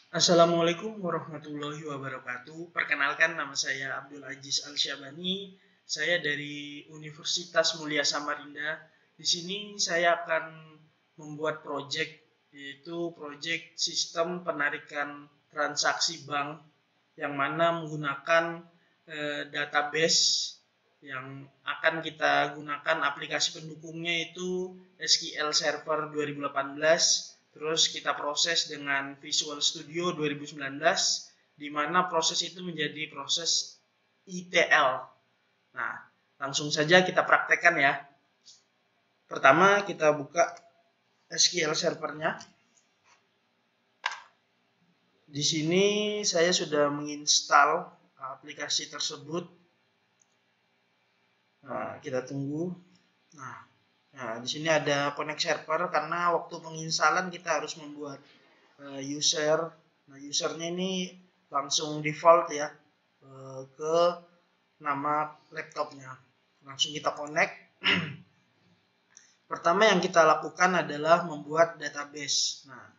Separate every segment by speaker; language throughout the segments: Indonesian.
Speaker 1: Assalamualaikum warahmatullahi wabarakatuh. Perkenalkan, nama saya Abdul Aziz Al-Syabani. Saya dari Universitas Mulia Samarinda. Di sini saya akan membuat proyek, yaitu proyek sistem penarikan transaksi bank yang mana menggunakan database yang akan kita gunakan. Aplikasi pendukungnya itu SQL Server 2018. Terus kita proses dengan Visual Studio 2019, di mana proses itu menjadi proses ETL. Nah, langsung saja kita praktekkan ya. Pertama kita buka SQL servernya. Di sini saya sudah menginstal aplikasi tersebut. Nah, kita tunggu. Nah, di sini ada connect server karena waktu penginstalan kita harus membuat user. Nah, usernya ini langsung default ya ke nama laptopnya. Langsung kita connect. Pertama yang kita lakukan adalah membuat database. Nah,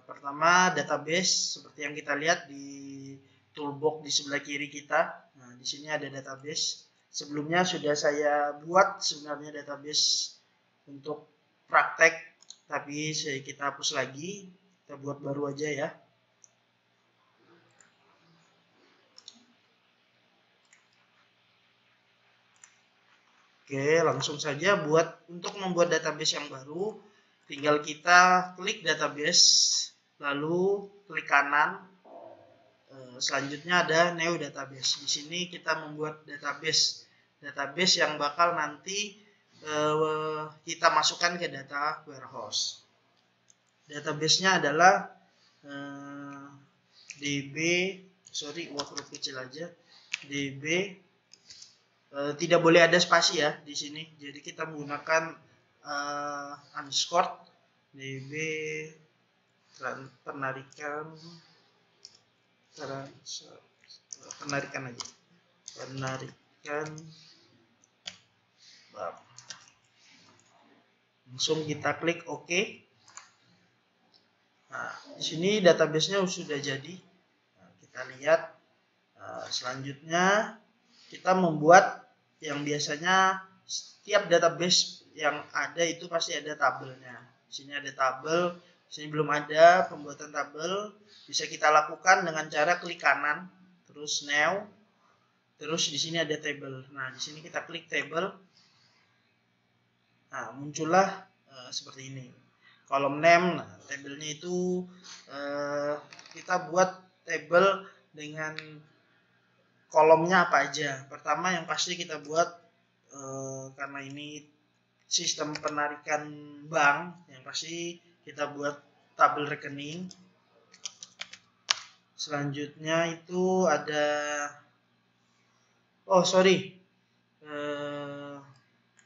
Speaker 1: pertama database seperti yang kita lihat di toolbox di sebelah kiri kita. Nah, di sini ada database. Sebelumnya sudah saya buat sebenarnya database untuk praktek, tapi kita hapus lagi. Kita buat baru aja ya. Oke, langsung saja untuk membuat database yang baru, tinggal kita klik database, lalu klik kanan. Selanjutnya ada new database. Di sini kita membuat database yang bakal nanti kita masukkan ke data warehouse. Database-nya adalah DB, huruf kecil aja, DB. Tidak boleh ada spasi ya di sini. Jadi kita menggunakan underscore DB penarikan aja. Penarikan langsung kita klik OK. Nah, di sini database-nya sudah jadi. Nah, kita lihat. Selanjutnya kita membuat yang biasanya setiap database yang ada itu pasti ada tabelnya. Di sini ada tabel, di sini belum ada pembuatan tabel. Bisa kita lakukan dengan cara klik kanan, terus new, terus di sini ada table. Nah, di sini kita klik table. Nah, muncullah seperti ini. Kolom name, nah, tabelnya itu kita buat table dengan kolomnya apa aja. Pertama yang pasti kita buat karena ini sistem penarikan bank, yang pasti kita buat tabel rekening. Selanjutnya itu ada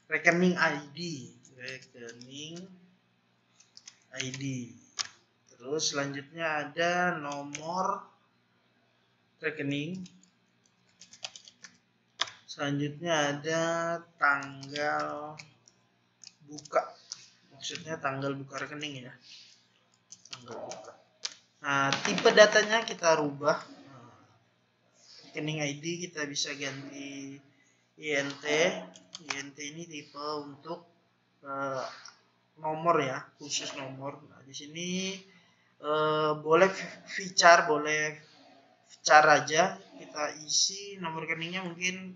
Speaker 1: rekening ID. Terus selanjutnya ada nomor rekening. Selanjutnya ada tanggal buka. Maksudnya tanggal buka rekening ya. Tanggal buka. Nah, tipe datanya kita rubah. Rekening ID kita bisa ganti INT. INT ini tipe untuk nomor ya, khusus nomor. Nah, di sini boleh VCHAR, boleh VCHAR aja. Kita isi nomor rekeningnya mungkin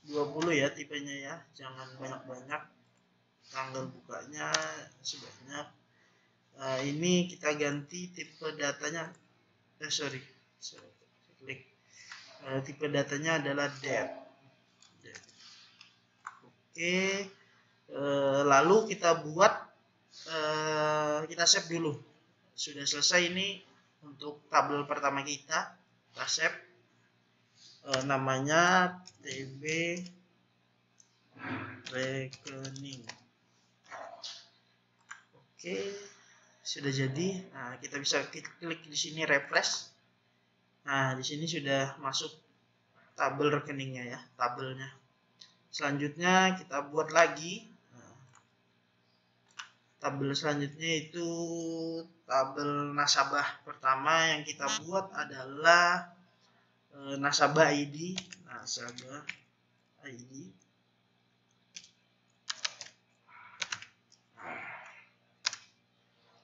Speaker 1: 20 ya tipenya ya, jangan banyak-banyak. Tanggal bukanya sebanyak. Ini kita ganti tipe datanya. Klik. Tipe datanya adalah date. Oke. Lalu kita buat, kita save dulu. Sudah selesai ini untuk tabel pertama kita save. Namanya TB rekening. Oke, sudah jadi. Nah, kita bisa klik di sini refresh. Nah, di sini sudah masuk tabel rekeningnya ya, tabelnya. Selanjutnya kita buat lagi tabel selanjutnya itu tabel nasabah. Pertama yang kita buat adalah nasabah ID. Nasabah ID.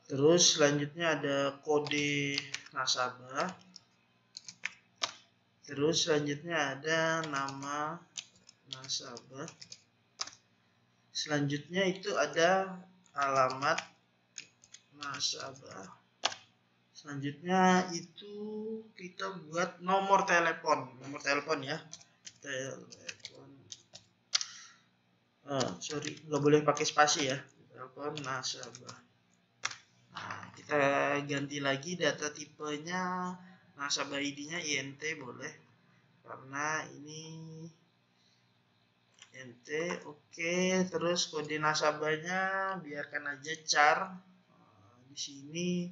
Speaker 1: Terus selanjutnya ada kode nasabah. Terus selanjutnya ada nama nasabah. Selanjutnya itu ada alamat nasabah. Selanjutnya itu kita buat nomor telepon ya. Telepon. Sorry, nggak boleh pakai spasi ya. Telepon nasabah. Nah, kita ganti lagi data tipenya nasabah ID-nya INT boleh, karena ini INT. Oke, terus kode nasabahnya biarkan aja char. Di sini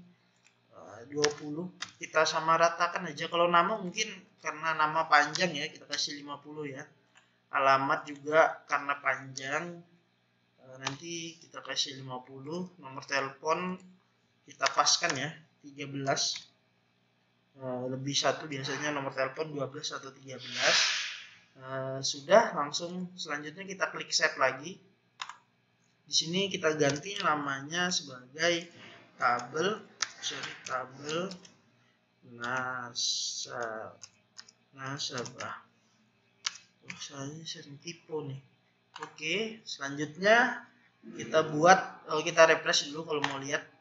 Speaker 1: 20 kita samaratakan aja. Kalau nama mungkin karena nama panjang ya, kita kasih 50 ya. Alamat juga karena panjang, nanti kita kasih 50. Nomor telepon kita paskan ya 13, lebih satu biasanya nomor telepon 12 atau 13. Sudah, langsung selanjutnya kita klik save lagi. Di sini kita ganti namanya sebagai tabel nasabah. Saya sering tipu nih. Oke, selanjutnya kita buat, kita refresh dulu kalau mau lihat.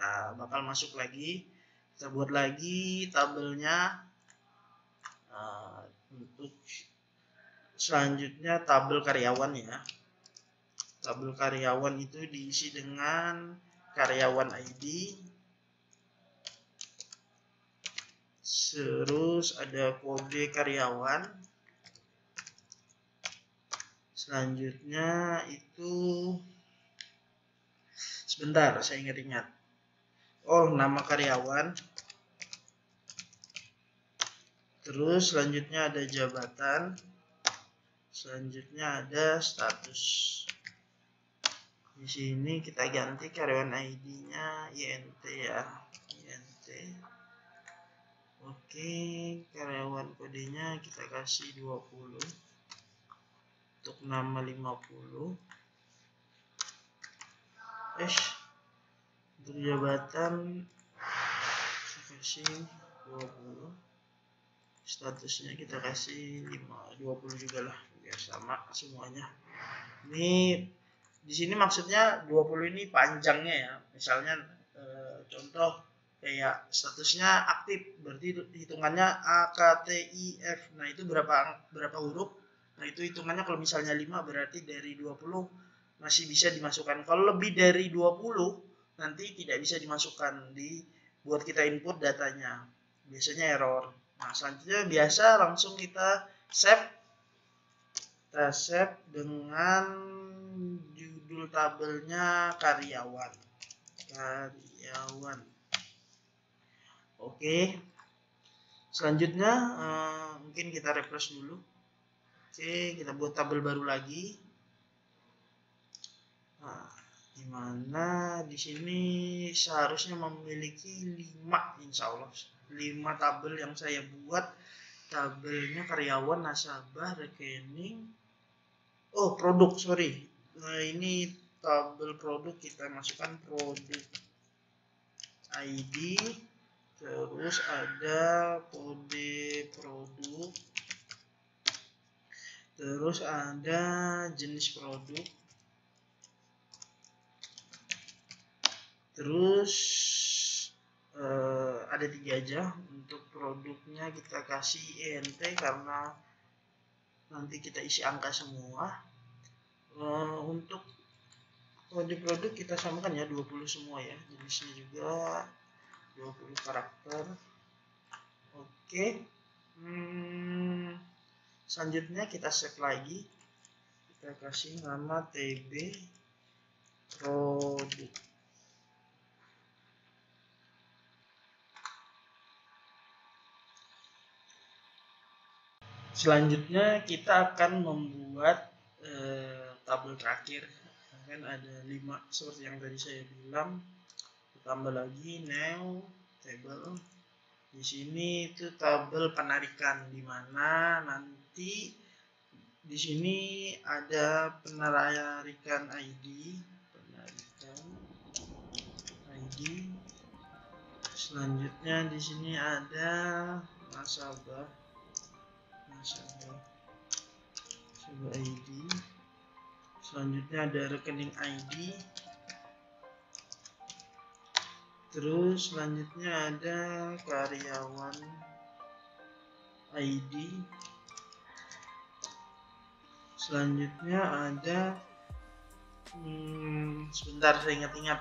Speaker 1: Nah, bakal masuk lagi. Kita buat lagi tabelnya. Untuk selanjutnya tabel karyawan ya. Tabel karyawan itu diisi dengan karyawan ID. Terus ada kode karyawan. Selanjutnya itu sebentar, saya ingat-ingat. Nama karyawan. Terus selanjutnya ada jabatan. Selanjutnya ada status. Di sini kita ganti karyawan ID-nya INT ya. INT. Oke, karyawan kodenya kita kasih 20. Untuk nama 50. Untuk jabatan kita kasih 20. Statusnya kita kasih 20 juga lah, biar sama semuanya. Ini di sini maksudnya 20 ini panjangnya ya. Misalnya contoh kayak statusnya aktif, berarti hitungannya AKTIF. Nah, itu berapa huruf? Nah, itu hitungannya kalau misalnya 5 berarti dari 20 masih bisa dimasukkan. Kalau lebih dari 20 nanti tidak bisa dimasukkan, buat kita input datanya. Biasanya error. Nah, selanjutnya biasa langsung kita save. Kita save dengan judul tabelnya karyawan. Oke. Selanjutnya mungkin kita refresh dulu. Oke, kita buat tabel baru lagi. Nah, dimana di sini seharusnya memiliki 5, insya Allah 5 tabel yang saya buat. Tabelnya karyawan, nasabah, rekening, produk, sorry. Nah, ini tabel produk, kita masukkan produk ID, terus ada kode produk, terus ada jenis produk, terus ada 3 aja. Untuk produknya kita kasih INT karena nanti kita isi angka semua. Untuk kode produk kita samakan ya 20 semua ya, jenisnya juga 20 karakter. Oke. Selanjutnya kita save lagi, kita kasih nama TB produk. Selanjutnya kita akan membuat tabel terakhir. kan ada 5 seperti yang tadi saya bilang. Tambah lagi new table. Di sini itu tabel penarikan, di mana nanti di sini ada penarikan ID, Selanjutnya di sini ada nasabah ID. Selanjutnya ada rekening ID. Terus selanjutnya ada karyawan ID. Selanjutnya ada sebentar saya ingat-ingat.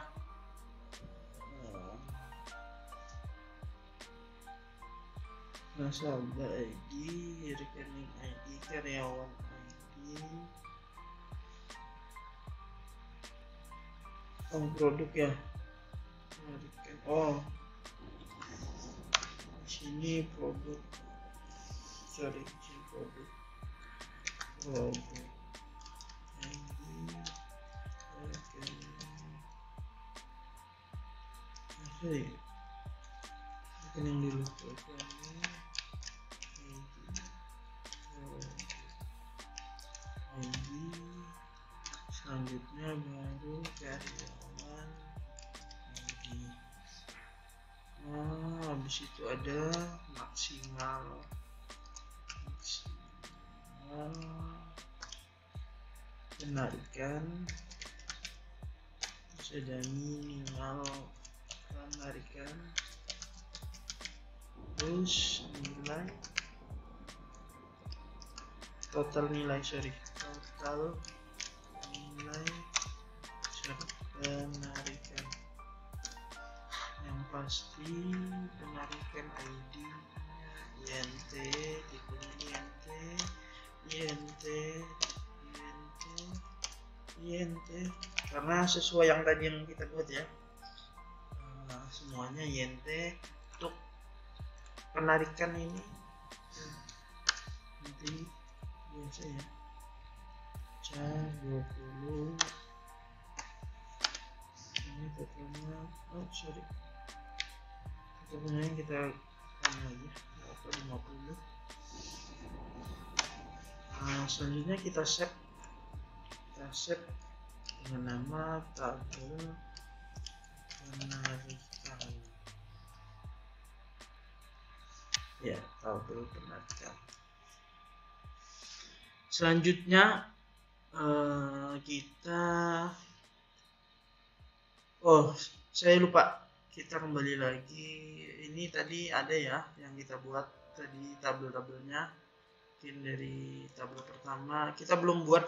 Speaker 1: Nasabah ID, rekening ID, karyawan ID. Produk ya. Oh, di sini produk. Produk ID, rekening dulu. ID. Selanjutnya baru karyawan ID. Habis itu ada maksimal penarikan. Terus ada minimal penarikan. Terus nilai total nilai penarikan. Yang pasti penarikan ID INT, tipenya INT karena sesuai yang tadi yang kita buat ya. Semuanya INT untuk penarikan ini nanti biasa ya. 20 ini totalnya totalnya kita lagi 50. Selanjutnya kita save dengan nama tabel penarikan ya, tabel penarikan. Selanjutnya saya lupa, kita kembali lagi. Ini tadi ada ya yang kita buat tadi tabel-tabelnya. Mungkin dari tabel pertama kita belum buat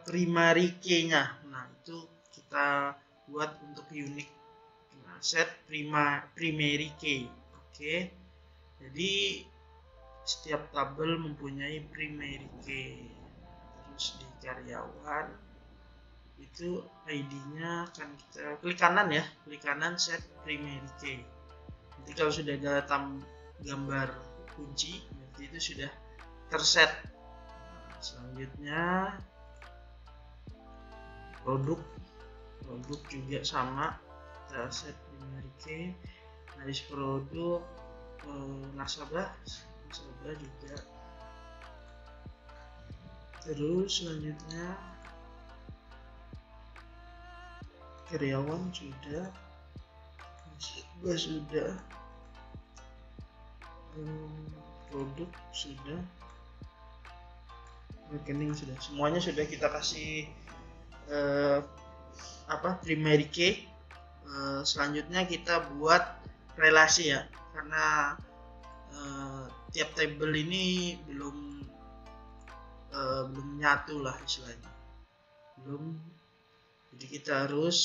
Speaker 1: primary key-nya. Nah, itu kita buat untuk unique. Nah, set primary key. Oke. Jadi setiap tabel mempunyai primary key. Terus di karyawan itu ID-nya akan kita klik kanan ya, klik kanan set primary key. Nanti kalau sudah ada gambar kunci, berarti itu sudah terset. Selanjutnya produk juga sama, kita set primary key. Dari produk nasabah juga. Terus selanjutnya karyawan sudah, produk sudah, rekening sudah. Semuanya sudah kita kasih primary key. Selanjutnya kita buat relasi ya, karena tiap tabel ini belum nyatu lah istilahnya, jadi kita harus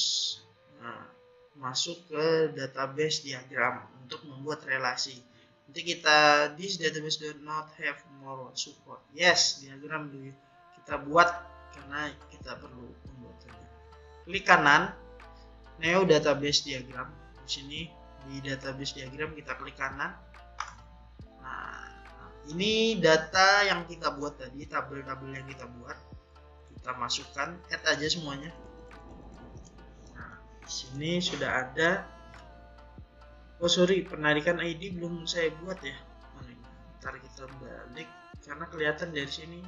Speaker 1: masuk ke database diagram untuk membuat relasi. Nanti kita this database do not have more support. Yes, diagram dulu kita buat karena kita perlu membuatnya. Klik kanan Neo database diagram. Di sini di database diagram kita klik kanan. Nah, ini data yang kita buat tadi, tabel-tabel yang kita buat. Kita kita masukkan, add aja semuanya. Nah, di sini sudah ada. Oh sorry, penarikan ID belum saya buat ya. Ntar kita balik karena kelihatan dari sini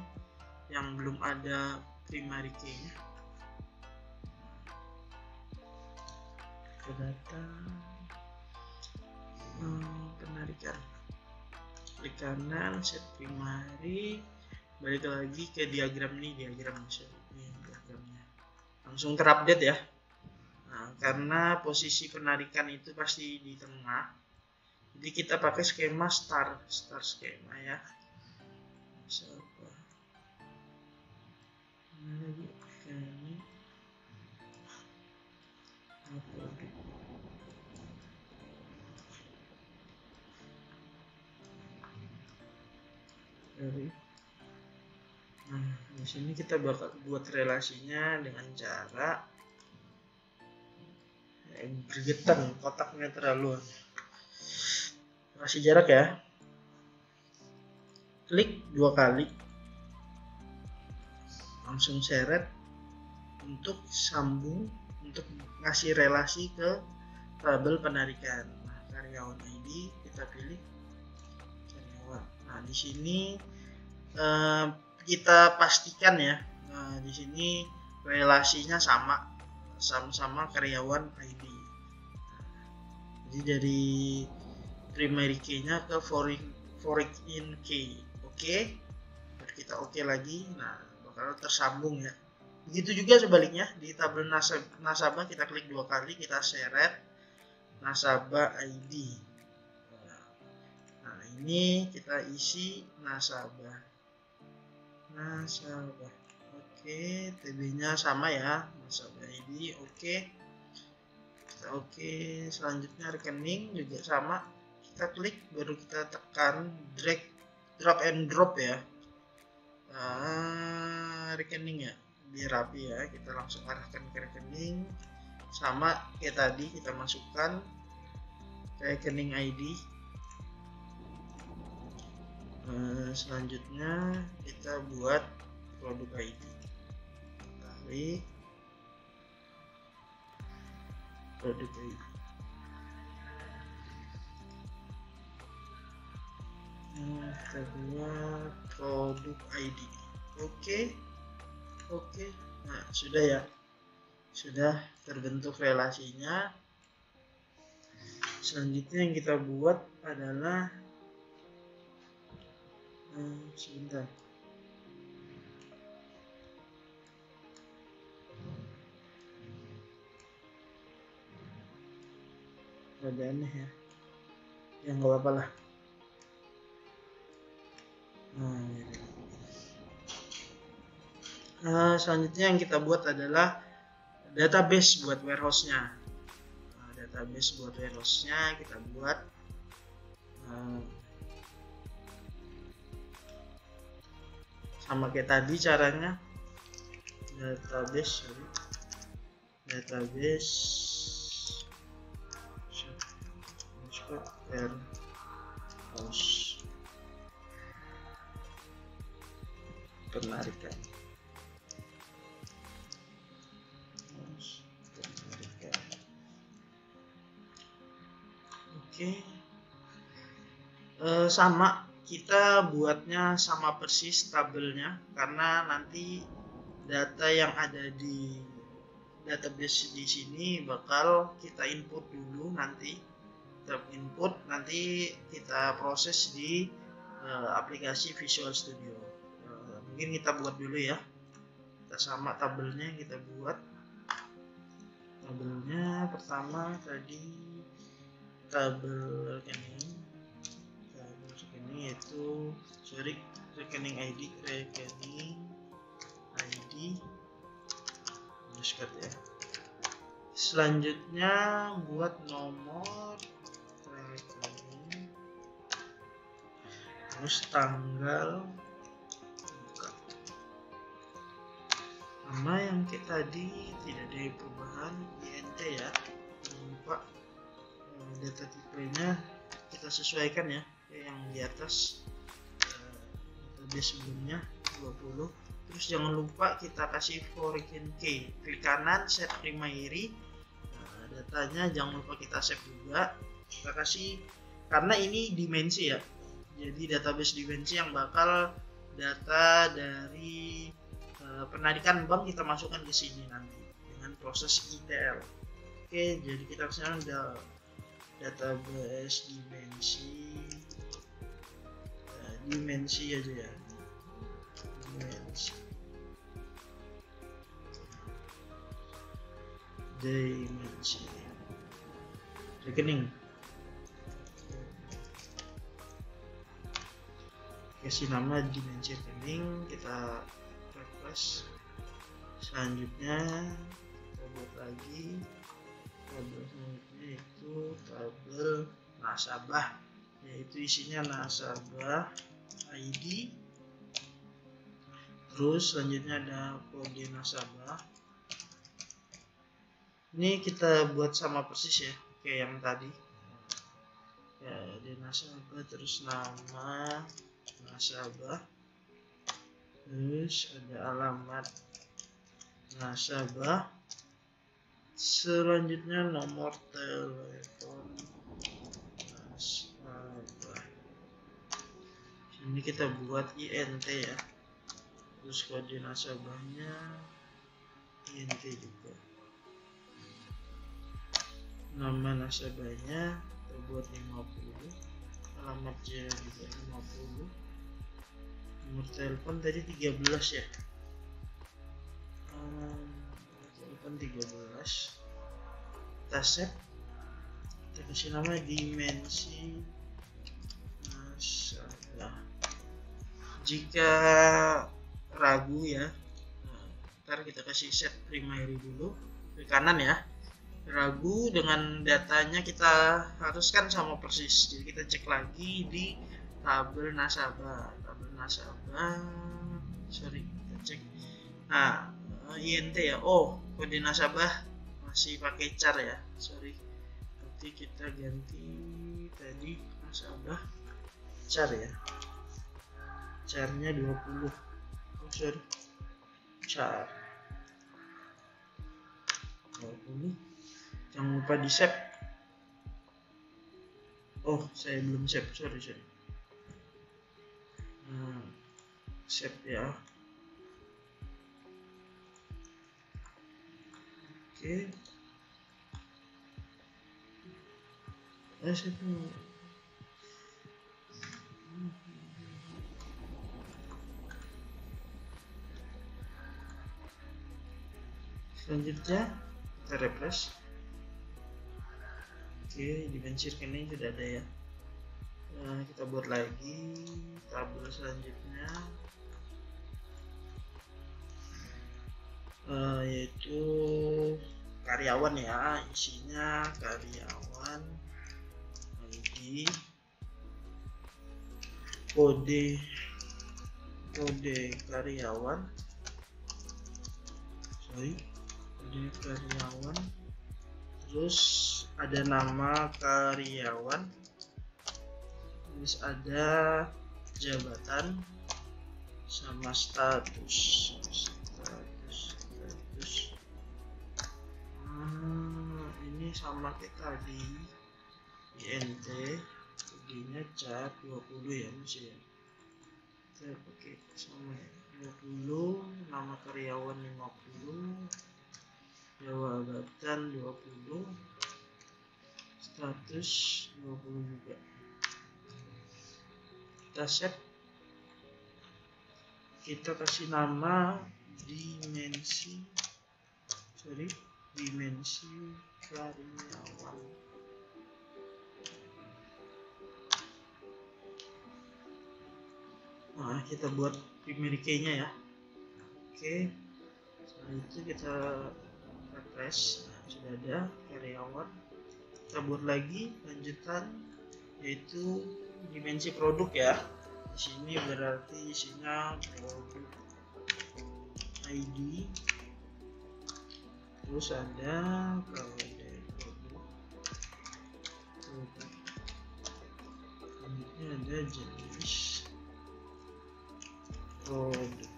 Speaker 1: yang belum ada primary key-nya. Ke data penarikan, klik kanan, set primary, balik lagi ke diagram ini, diagramnya langsung terupdate ya. Nah, karena posisi penarikan itu pasti di tengah, jadi kita pakai skema star skema ya. Ini nah, di sini kita bakal buat relasinya dengan cara bergetan, kotaknya terlalu kasih jarak ya. Klik 2 kali, langsung seret untuk sambung, untuk ngasih relasi ke tabel penarikan. Nah, karyawan ID kita pilih karyawan. Nah, di sini kita pastikan ya, di sini relasinya sama karyawan ID. Jadi dari primary key-nya ke foreign key. Oke. Kita oke lagi. Nah, bakal tersambung ya. Begitu juga sebaliknya di tabel nasabah kita klik 2 kali, kita seret nasabah ID. Nah, ini kita isi nasabah. Oke, TB-nya sama ya, nasabah ID. Oke. Kita oke. Selanjutnya rekening juga sama. Kita klik, baru kita tekan drag and drop ya. Rekening ya, biar rapi ya. Kita langsung arahkan ke rekening. Sama kayak tadi, kita masukkan ke rekening ID. Selanjutnya kita buat produk ID. Tarik produk ID. Kita buat produk ID. Oke. Nah, sudah ya. Sudah terbentuk relasinya. Selanjutnya yang kita buat adalah sebentar. Ada aneh ya. Ya nggak apa-apa lah. Selanjutnya yang kita buat adalah database buat warehouse-nya. Database buat warehouse-nya kita buat sama kayak tadi caranya. Database warehouse penarikan. Oke. Sama, kita buatnya sama persis tabelnya, karena nanti data yang ada di database di sini bakal kita input dulu, nanti kita proses di aplikasi Visual Studio. Mungkin kita buat dulu ya. Kita sama tabelnya, kita buat tabelnya. Pertama tadi tabel rekening yaitu rekening ID Muscat ya. Selanjutnya buat nomor rekening, terus tanggal buka. Nama yang kayak tadi tidak ada perubahan, INT ya. Jangan lupa data tipenya kita sesuaikan ya, yang di atas database sebelumnya 20. Terus jangan lupa kita kasih foreign key, klik kanan set primary. Nah, datanya jangan lupa kita save juga. Kita kasih, karena ini dimensi ya, jadi database dimensi yang bakal data dari penarikan bank kita masukkan ke sini nanti dengan proses ETL. Oke, jadi kita sekarang ada database dimensi aja ya, dimensi rekening. Kasih nama dimensi rekening, kita refresh. Selanjutnya kita buat lagi tabel selanjutnya, itu tabel nasabah, yaitu isinya nasabah ID. Terus selanjutnya ada kode nasabah. Ini kita buat sama persis ya kayak yang tadi ya, di nasabah, terus nama nasabah, terus ada alamat nasabah, selanjutnya nomor telepon nasabah. Ini kita buat INT ya, terus kode nasabahnya INT juga. Nama nasabahnya kita buat 50, alamatnya juga 50, nomor telepon tadi 13 ya, telepon 13. Kita save, kita kasih nama dimensi nasabah. Jika ragu ya, ntar kita kasih set primary dulu ke kanan ya. Ragu dengan datanya kita haruskan sama persis, jadi kita cek lagi di tabel nasabah, kita cek. Nah, INT ya, oh kode nasabah masih pakai char ya, nanti kita ganti tadi nasabah char ya, charnya 20, char 20. Jangan lupa di save. Oh, saya belum save, sorry. Save ya. Oke. Save. Selanjutnya kita refresh. Oke, dimensi rekening sudah ada ya. Nah, kita buat lagi tabel selanjutnya, yaitu karyawan ya, isinya karyawan ID, kode karyawan, terus ada nama karyawan, terus ada jabatan sama status. Ini sama kayak tadi, INT, kodenya char 20 ya, masih ya. Kita pakai sama 20, nama karyawan 50, jabatan 20, status 20 juga. Kita set, kita kasih nama dimensi karyawan. Nah, kita buat primary key-nya ya. Oke, setelah itu kita refresh. Nah, sudah ada karyawan. Kita buat lagi lanjutan, yaitu dimensi produk ya. Di sini berarti isinya produk ID, terus ada kode produk, selanjutnya ada jenis produk.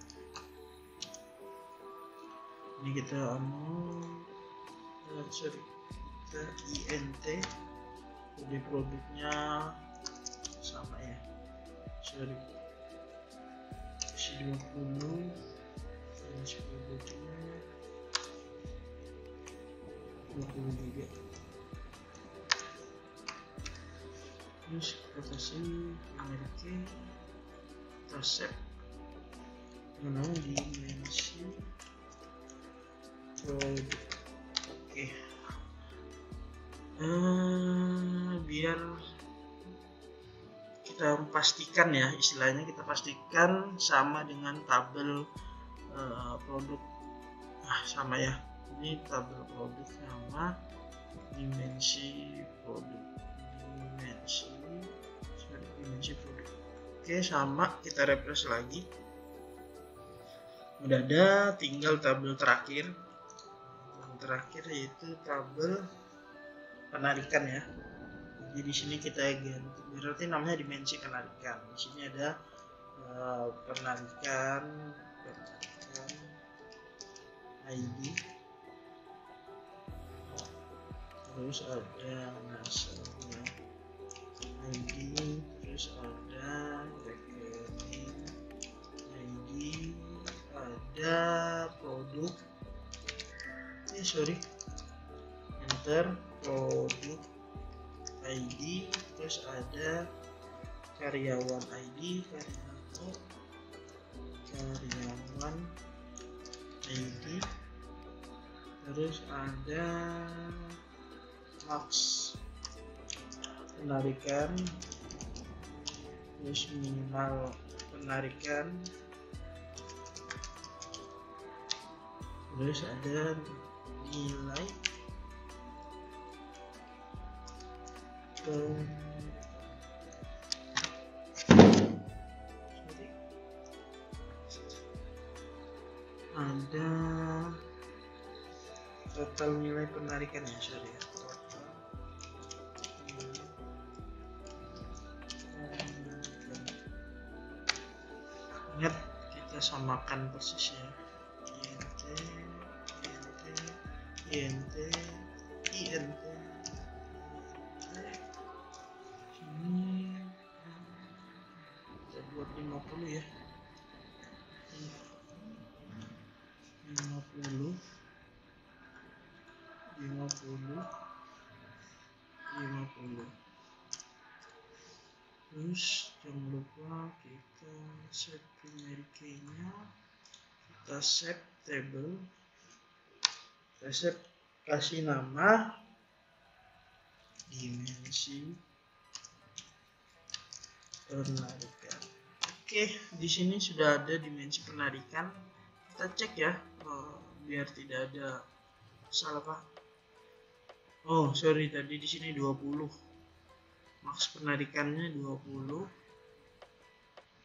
Speaker 1: kita kita INT, kode produknya sama ya, isi 20, isi produknya 20 juga. Terus kita kasih mereka, kita save mana dimensi produk. Oke. Biar kita pastikan ya, istilahnya kita pastikan sama dengan tabel produk. Sama ya, ini tabel produk sama dimensi produk, dimensi produk. Oke, sama, kita refresh lagi. Udah ada, tinggal tabel terakhir. Yang terakhir yaitu tabel penarikan ya. Jadi di sini kita ganti, berarti namanya dimensi penarikan. Di sini ada penarikan ID, terus ada nasabah ID, terus ada rekening ID, ada produk, enter produk ID, terus ada karyawan ID, karyawan ID, terus ada max penarikan, terus minimal penarikan, terus ada nilai ada total nilai penarikan ya, ingat kita samakan persis ya, INT sini kita buat 50 ya, 50. Terus jangan lupa kita save primary key-nya, kita save table, kita save, kasih nama dimensi penarikan. Oke, di sini sudah ada dimensi penarikan. Kita cek ya, biar tidak ada salah Pak. Tadi di sini 20. Max penarikannya 20.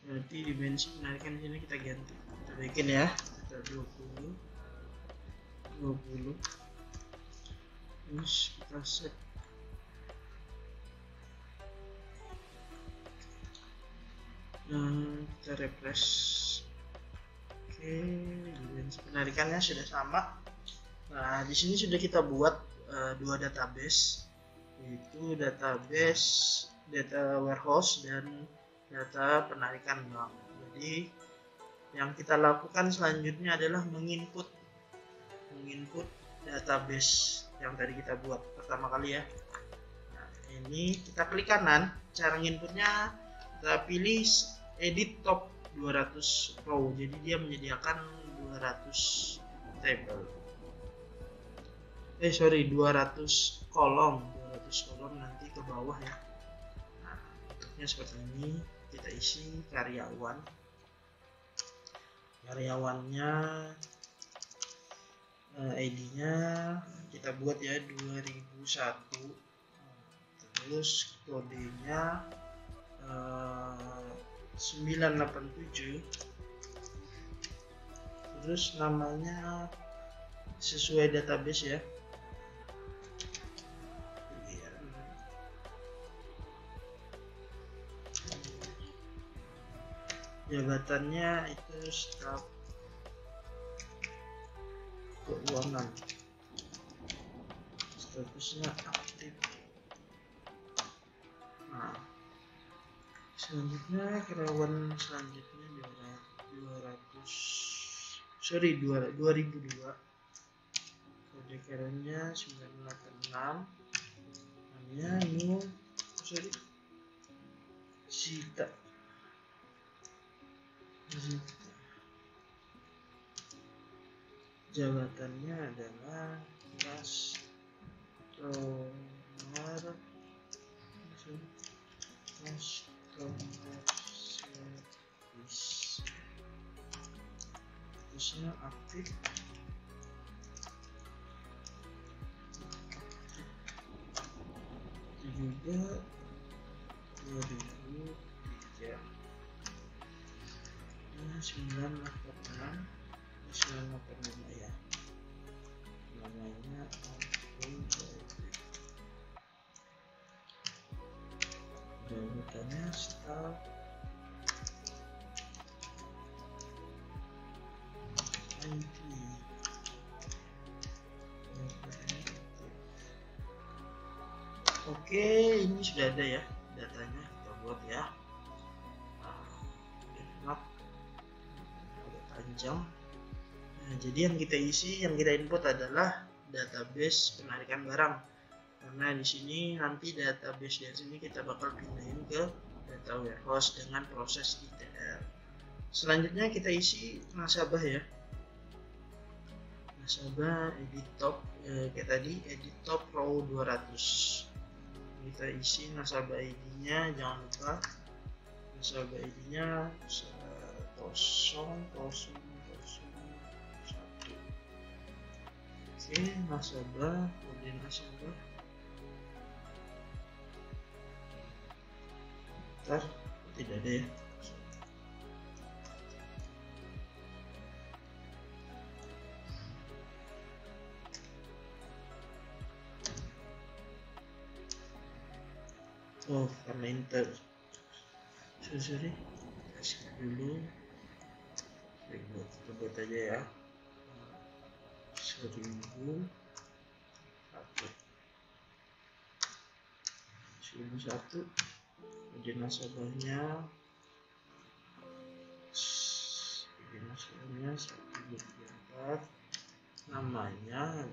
Speaker 1: Berarti dimensi penarikan di sini kita ganti. Kita bikin ya. Kita 20. Terus kita set. Kita refresh. Oke, dimensi penarikannya sudah sama. Nah, di sini sudah kita buat dua database, yaitu database data warehouse dan data penarikan bank. Jadi yang kita lakukan selanjutnya adalah menginput database yang tadi kita buat pertama kali ya. Nah, ini kita klik kanan, cara nginputnya kita pilih edit top 200 row, jadi dia menyediakan 200 table. 200 kolom nanti ke bawah ya. Nah, bentuknya seperti ini. Kita isi karyawannya, ID-nya kita buat ya 2001, terus kodenya 987, terus namanya sesuai database ya. Jabatannya itu staf keuangan, statusnya aktif. Nah, selanjutnya karyawan selanjutnya 2002, kode karyawannya 986, namanya Zita. Jabatannya adalah customer service. Statusnya aktif. Itu juga 2003. Ini 986 ya. Namanya jabatannya staff IT. Oke, ini sudah ada ya datanya, kita buat ya. Enak, agak panjang. Nah, jadi yang kita isi, yang kita input adalah database penarikan barang. Karena di sini nanti database dari sini kita bakal pindahin ke data warehouse dengan proses ETL. Selanjutnya kita isi nasabah ya. Nasabah edit top, kayak tadi edit top row 200. Kita isi nasabah ID-nya, jangan lupa nasabah ID-nya 0001. Oke, nasabah, kode nasabah. Bentar, tidak ada ya. Oh, karena enter. Sorry, kasih dulu. Kita buat aja ya. 1001. Kode nasabahnya 124. Namanya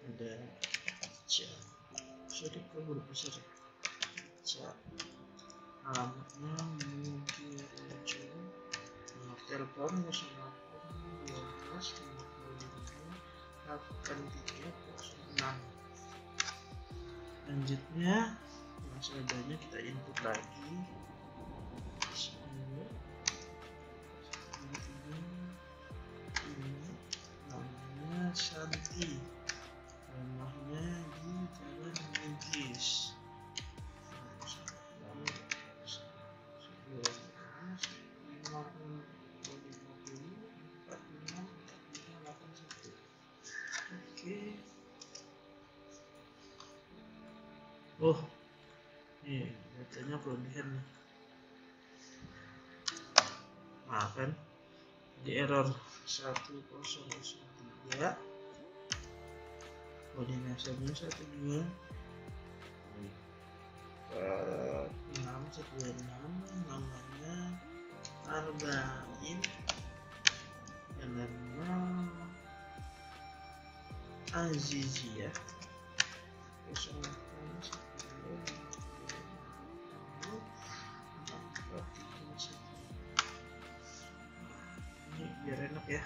Speaker 1: ada sorry, kabur besar. Alamatnya Mugirejo, nomor telepon 0812 Lanjutnya nasabahnya kita input lagi. Ini namanya Santi, rumahnya di Jalan Bugis. Oke. Oh, nih datanya kelebihan nih. Maaf kan, di error 1003. Kode nasabahnya 12 616, namanya Arba'in, dan nama Azizia. Ini biar enak ya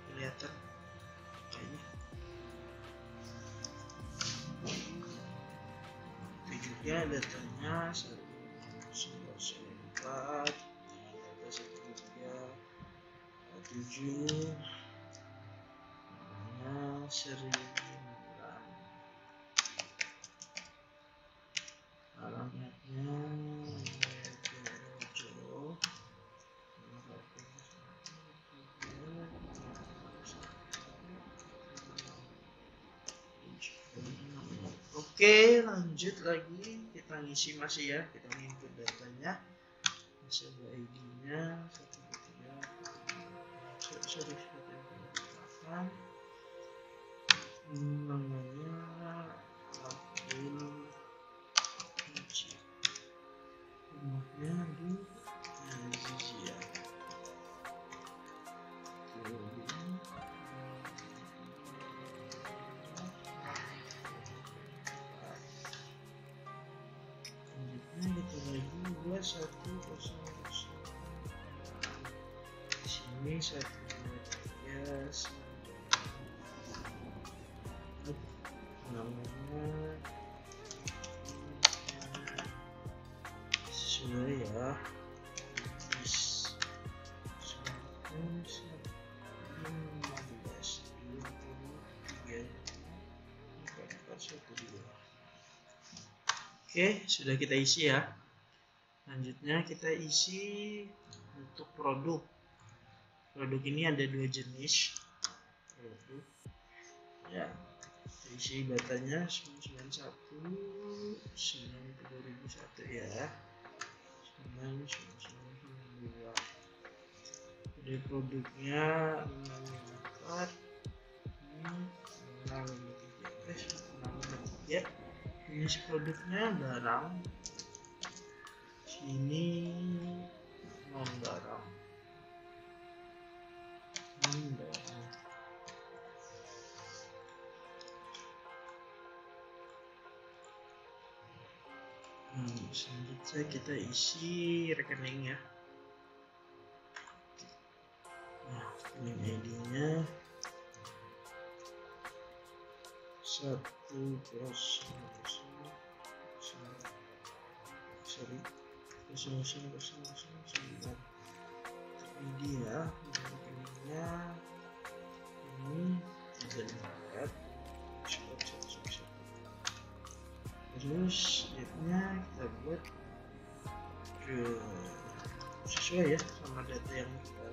Speaker 1: kelihatan kayaknya. Itu juga datanya 104, data 1337, namanya Seribulan, alamatnya Mugirejo. Oke, lanjut lagi, kita ngisi masih ya, kita input datanya, nasabah ID-nya 123. sorry 128, namanya Abdul Majid, rumahnya di Azizia. Selanjutnya kita lagi 2100. Di sini 123 namanya sesuai ya. Oke, sudah kita isi ya. Selanjutnya kita isi untuk produk. Produk ini ada 2 jenis produk. Ya, kita isi datanya 991 9001 ya. 99992. Jadi produknya 654 653 jenis produknya barang, sini non barang. Selanjutnya kita isi rekeningnya. Nah, rekening ID-nya 1 plus 0,009. Ini dia rekeningnya ini 34. Terus date-nya kita buat sesuai ya sama data yang kita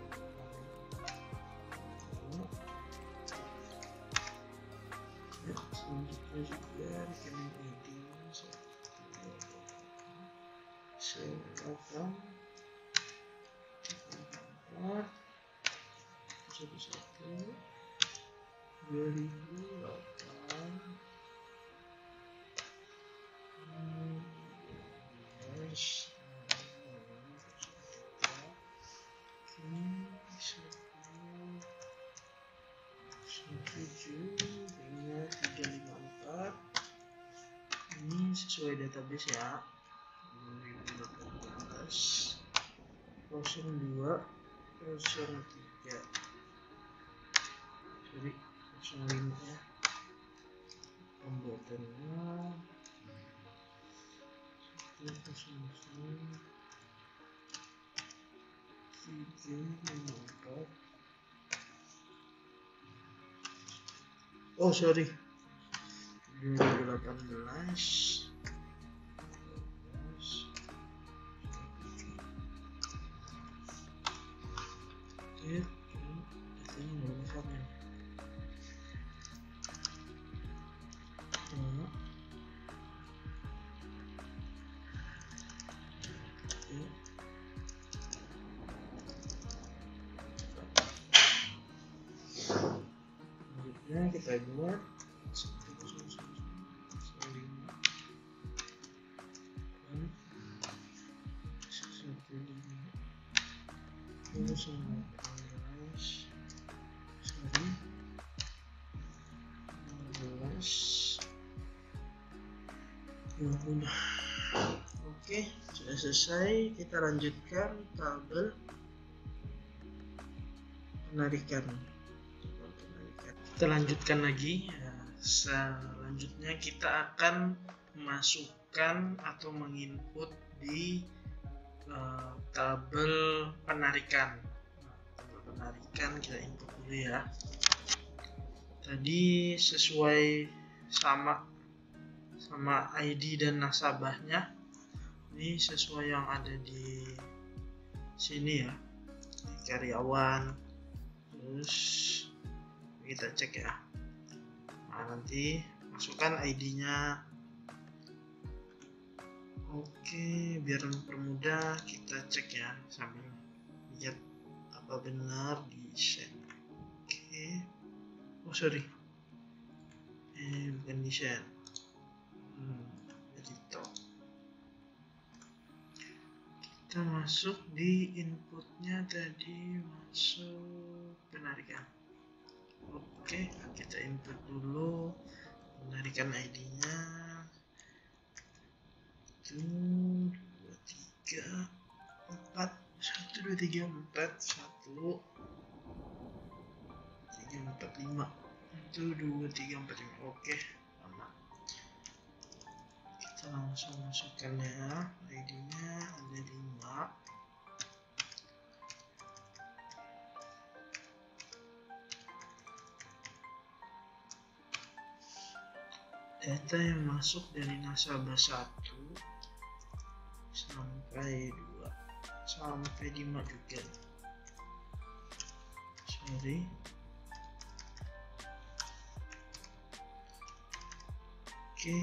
Speaker 1: ya. Selanjutnya juga rekening ID silakan 2008 ini sesuai database ya. 2018 02 03 sorry 05 ya. Pembuatannya 354. Oh sorry 2018 kita buat 20. Oke, sudah selesai. Kita lanjutkan tabel penarikan. Kita lanjutkan lagi. Selanjutnya kita akan memasukkan atau menginput di tabel penarikan. Tabel penarikan kita input dulu ya. Tadi sesuai sama ID dan nasabahnya. Ini sesuai yang ada di sini ya, di karyawan. Terus kita cek ya. Nah, nanti masukkan ID-nya. Oke, biar mempermudah kita cek ya sambil lihat apa benar di set. sorry, bukan desain, editor. Kita masuk di inputnya tadi, masuk penarikan. Oke, kita input dulu penarikan ID-nya 1 2 3 4 1 2 3 4 1 3 4 5 1 2 3 4 5. Oke, aman. Kita langsung masukkan ya, ID-nya ada 5. Data yang masuk dari nasabah 1 sampai 2 sampai 5 juga. Sorry. Oke,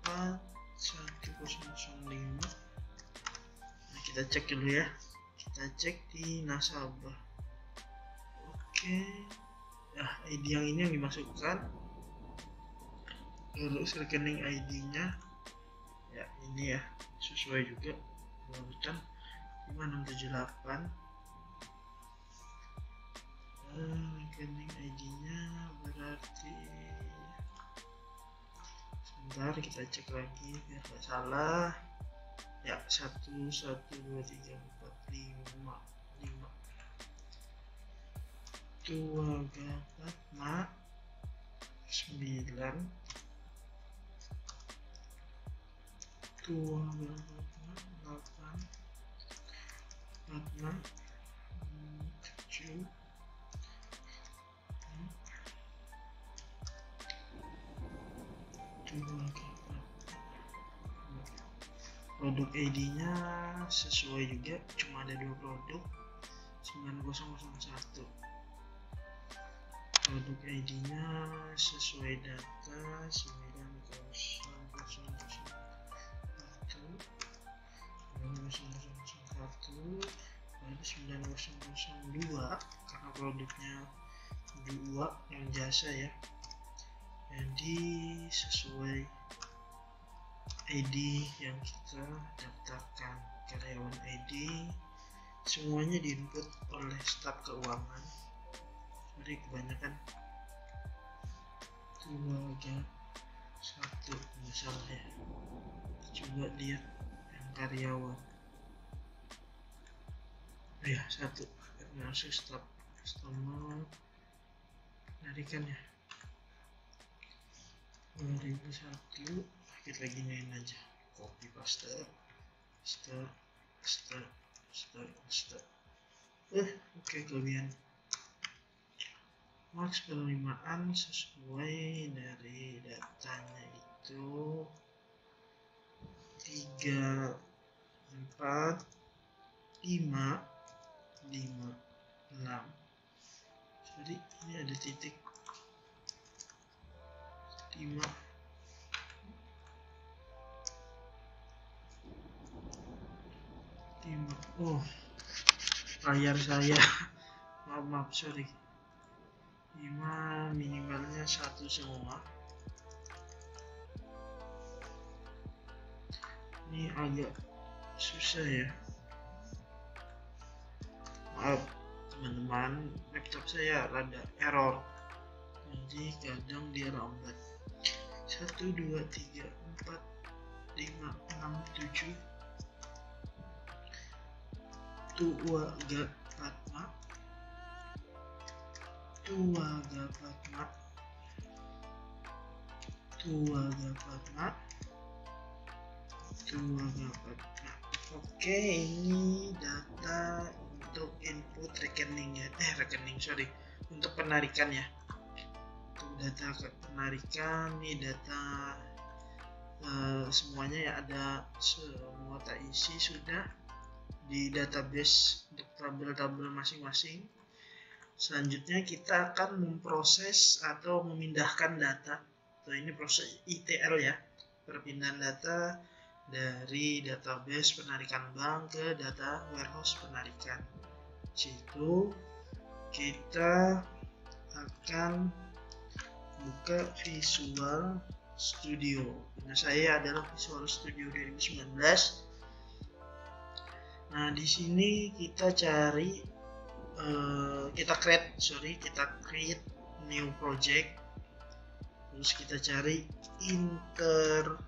Speaker 1: 41005. Nah, kita cek dulu ya. Kita cek di nasabah. Oke. Nah, ID yang ini yang dimasukkan. Lalu rekening ID-nya ya ini ya, sesuai juga urutan 5678. Rekening ID-nya berarti, sebentar kita cek lagi biar nggak salah ya, 1 1 2 3 4 5 2 gapat mak 9 2 gapat mak 8 4 7 2 gapat. Produk ID-nya sesuai juga, cuma ada 2 produk, 9001. Produk ID-nya sesuai data 9001 lalu 9002 karena produknya 2 yang jasa ya, jadi sesuai ID yang kita daftarkan. Karyawan ID semuanya diinput oleh staf keuangan. Jadi kebanyakan 2 1 misalnya ya. Coba lihat yang karyawan ya 1 masuk staf customer penarikan ya 2001. Kita lagi main aja, copy paste oke, kelebihan max penerimaan sesuai dari datanya itu 3 4 5 6. Jadi ini ada titik 5 5. Oh, layar saya maaf sorry, 5 minimalnya 1 semua. Ini agak susah ya, maaf teman-teman, laptop saya rada error, jadi kadang dia lambat. 1 2 3 4 5 6 7 2 gapat mak 2 gapat mak 2 gapat mak 2 gapat mak. Oke, ini data untuk input rekeningnya, untuk penarikan ya. Untuk data penarikan, ini data semuanya ya, ada semua terisi sudah di database untuk tabel-tabel masing-masing. Selanjutnya kita akan memproses atau memindahkan data. So, ini proses ETL ya, perpindahan data dari database penarikan bank ke data warehouse penarikan. Situ kita akan buka Visual Studio. Nah, saya adalah Visual Studio 2019. Nah, di sini kita cari kita create new project. Terus kita cari integration.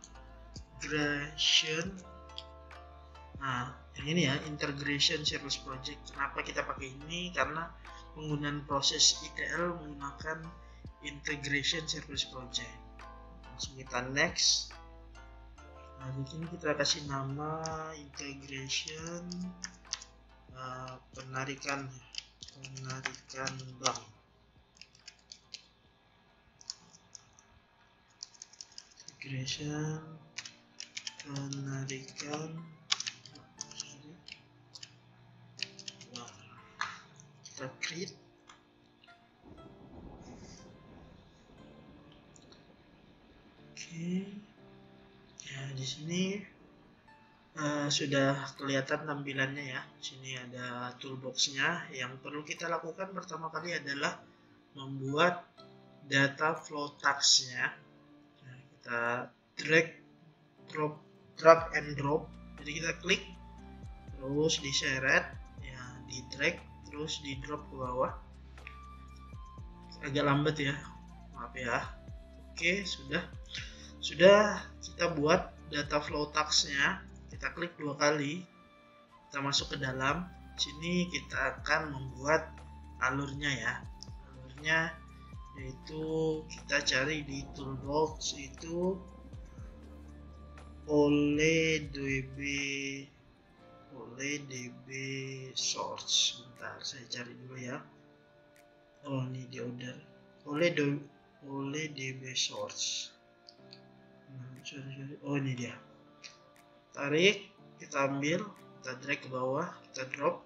Speaker 1: Nah, yang ini ya, integration service project. Kenapa kita pakai ini? Karena penggunaan proses ETL menggunakan integration service project. Langsung kita next. Nah, di sini kita kasih nama integration penarikan bank. Integration penarikan bank. Kita create. Oke. Ya, di sini sudah kelihatan tampilannya ya. Di sini ada toolbox-nya. Yang perlu kita lakukan pertama kali adalah membuat data flow task-nya. Nah, kita drag and drop. Jadi kita klik, terus diseret, ya, di drag, terus di drop ke bawah. Agak lambat ya, maaf ya. Oke, sudah kita buat data flow task-nya. Kita klik 2 kali, kita masuk ke dalam. Sini kita akan membuat alurnya ya. Alurnya yaitu kita cari di toolbox itu oleh db source. Bentar, saya cari dulu ya. Oh, ini di order oleh db source. Oh, ini dia. Tarik, kita ambil, kita drag ke bawah, kita drop,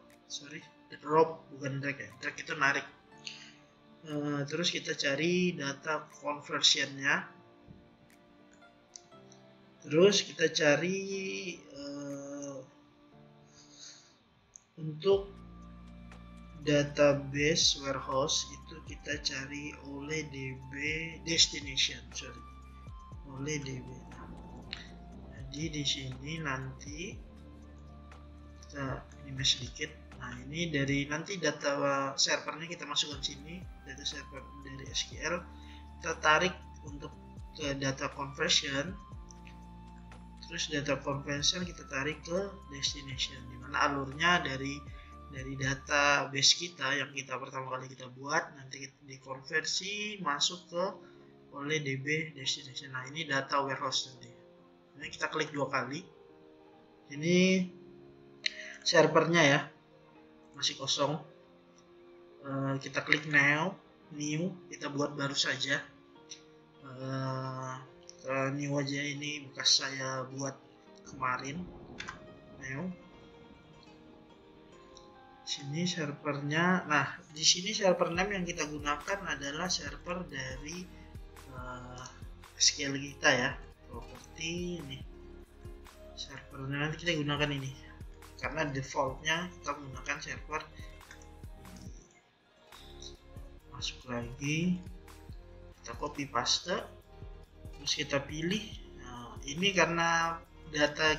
Speaker 1: bukan drag ya, drag itu narik. Terus kita cari data conversion-nya. Terus kita cari untuk database warehouse itu kita cari oleh db destination, oleh db. Jadi di sini nanti kita ini sedikit. Nah, ini dari nanti data servernya kita masukkan sini, data server dari SQL kita tarik untuk ke data conversion. Terus data conversion kita tarik ke destination, dimana alurnya dari database kita yang kita pertama kali kita buat nanti kita dikonversi masuk ke oleh db destination. Nah, ini data warehouse nanti. Ini kita klik 2 kali. Ini servernya ya, masih kosong. Kita klik new, kita buat baru saja. New aja, ini bekas saya buat kemarin. New. Sini servernya. Nah, di sini server name yang kita gunakan adalah server dari SQL kita ya. Properti ini servernya nanti kita gunakan ini karena defaultnya kita menggunakan server. Masuk lagi, kita copy paste, terus kita pilih. Nah, ini karena data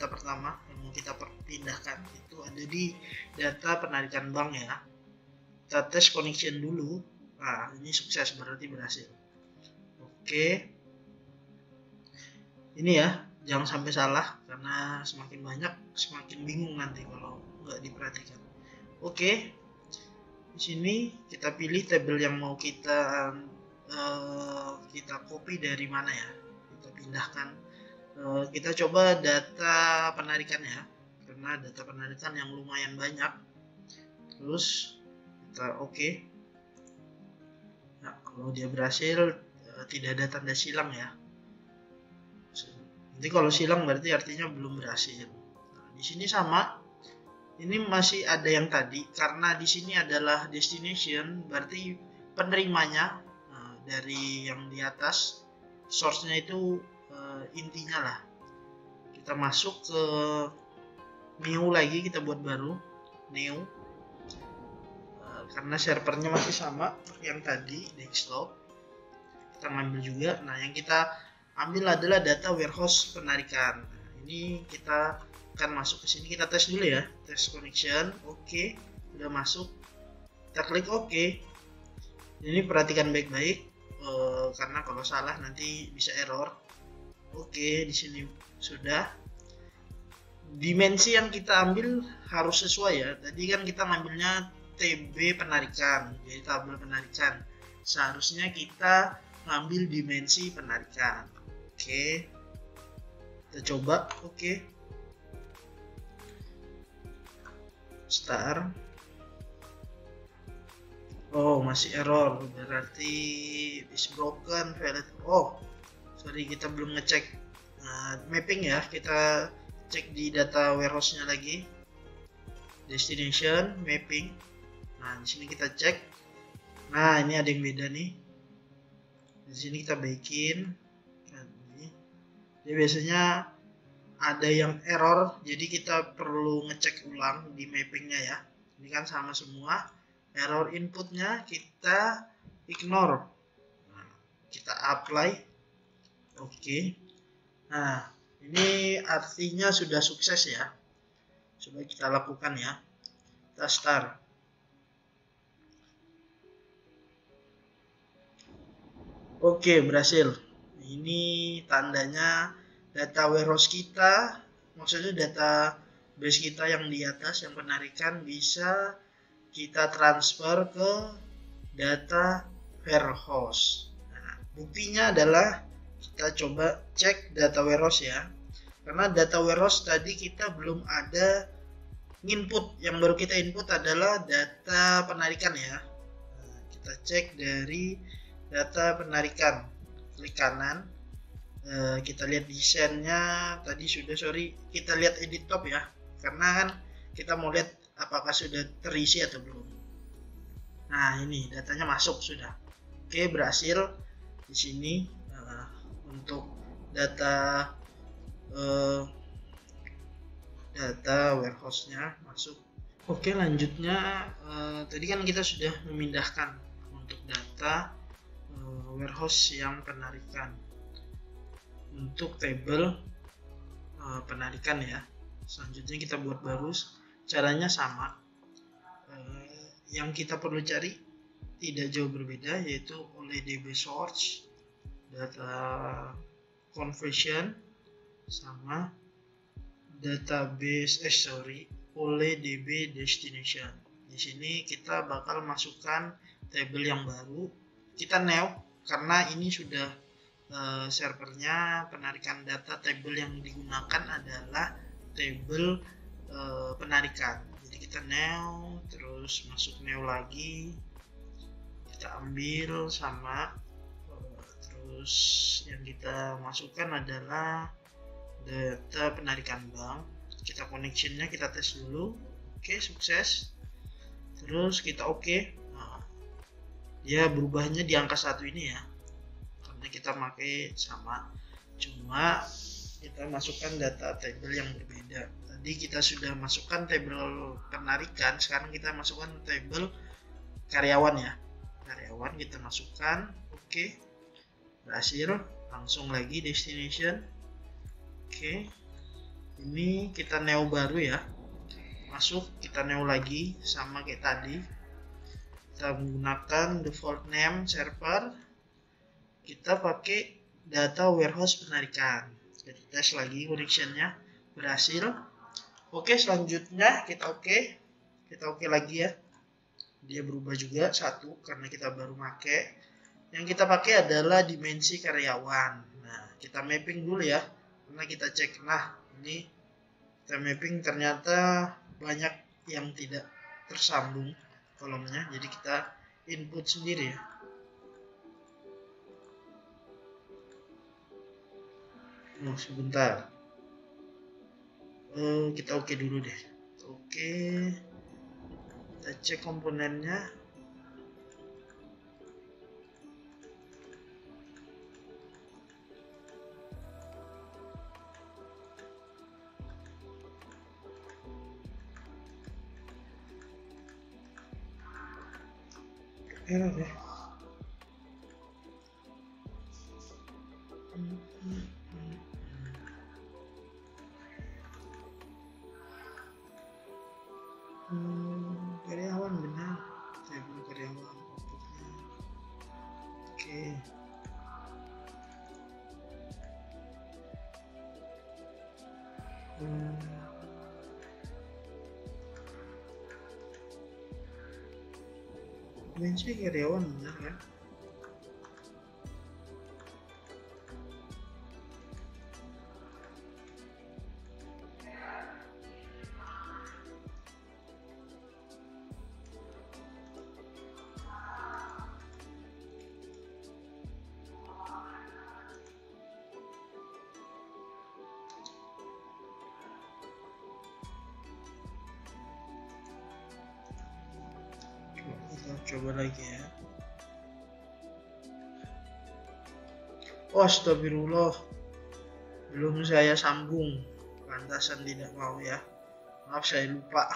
Speaker 1: pertama yang mau kita pindahkan itu ada di data penarikan bank ya. Kita tes connection dulu. Nah, ini sukses, berarti berhasil. Oke. Ini ya, jangan sampai salah karena semakin banyak semakin bingung nanti kalau nggak diperhatikan. Oke, di sini kita pilih tabel yang mau kita copy dari mana ya, kita pindahkan. Kita coba data penarikan ya, karena data penarikan yang lumayan banyak. Terus kita oke. Nah, kalau dia berhasil tidak ada tanda silang ya. Nanti kalau silang berarti artinya belum berhasil. Nah, di sini sama. Ini masih ada yang tadi karena di sini adalah destination, berarti penerimanya dari yang di atas, source-nya itu intinya lah. Kita masuk ke new lagi, kita buat baru new. Karena servernya masih sama yang tadi, desktop. kita ngambil juga. Nah, yang kita ambil adalah data warehouse penarikan. Nah, ini kita akan masuk ke sini, kita tes dulu ya, tes connection. Oke, udah masuk, kita klik oke. Ini perhatikan baik-baik, karena kalau salah nanti bisa error. Oke, di sini sudah. Dimensi yang kita ambil harus sesuai ya. Tadi kan kita ngambilnya TB penarikan, jadi tabel penarikan. Seharusnya kita ngambil dimensi penarikan. Oke, kita coba. Oke, start. Oh, masih error, berarti is broken valid. Oh, sorry, kita belum ngecek mapping ya. Kita cek di data warehouse-nya lagi, destination mapping. Nah, di sini kita cek. Nah, ini ada yang beda nih. Di sini kita baikin. Nah, ini. Jadi biasanya ada yang error, jadi kita perlu ngecek ulang di mappingnya ya. Ini kan sama semua. Error inputnya kita ignore. Nah, kita apply. Oke. Nah, ini artinya sudah sukses ya. Coba kita lakukan ya. Kita start. Oke, berhasil. Ini tandanya data warehouse kita, maksudnya data base kita yang di atas, yang penarikan, bisa kita transfer ke data warehouse. Nah, buktinya adalah kita coba cek data warehouse ya. Karena data warehouse tadi kita belum ada input, yang baru kita input adalah data penarikan ya. Nah, kita cek dari data penarikan, klik kanan. Kita lihat desainnya tadi sudah, sorry, kita lihat edit top ya, karena kan kita mau lihat apakah sudah terisi atau belum. Nah, ini datanya masuk sudah. Oke, berhasil di sini untuk data warehouse-nya masuk. Oke, lanjutnya tadi kan kita sudah memindahkan untuk data warehouse yang penarikan untuk tabel penarikan ya. Selanjutnya kita buat baru, caranya sama. Yang kita perlu cari tidak jauh berbeda, yaitu oleh DB source, data conversion, sama database oleh DB destination. Di sini kita bakal masukkan tabel yang baru. Kita new karena ini sudah servernya penarikan data. Tabel yang digunakan adalah tabel penarikan. Jadi kita new, terus masuk new lagi, kita ambil sama, terus yang kita masukkan adalah data penarikan bank. Kita connectionnya kita tes dulu. Oke, sukses. Terus kita oke. Nah, dia berubahnya di angka 1 ini ya, karena kita pakai sama, cuma kita masukkan data tabel yang berbeda. Tadi kita sudah masukkan tabel penarikan, sekarang kita masukkan tabel karyawan ya. Karyawan kita masukkan. Oke, berhasil. Langsung lagi destination. Oke, ini kita neo baru ya, masuk, kita neo lagi sama kayak tadi. Kita menggunakan default name server, kita pakai data warehouse penarikan. Kita tes lagi connectionnya, berhasil. Oke, selanjutnya kita oke lagi ya. Dia berubah juga 1 karena kita baru pakai. Yang kita pakai adalah dimensi karyawan. Nah, kita mapping dulu ya, karena kita cek. Nah, ini kita mapping, ternyata banyak yang tidak tersambung kolomnya, jadi kita input sendiri ya. Oh, sebentar. Kita oke dulu deh. Oke, kita cek komponennya. Error ya. Karyawan benar, table karyawan outputnya. Oke. Dimensi karyawan benar kan? Kita coba lagi ya. Oh, astagfirullah, belum saya sambung, pantasan tidak mau ya, maaf saya lupa.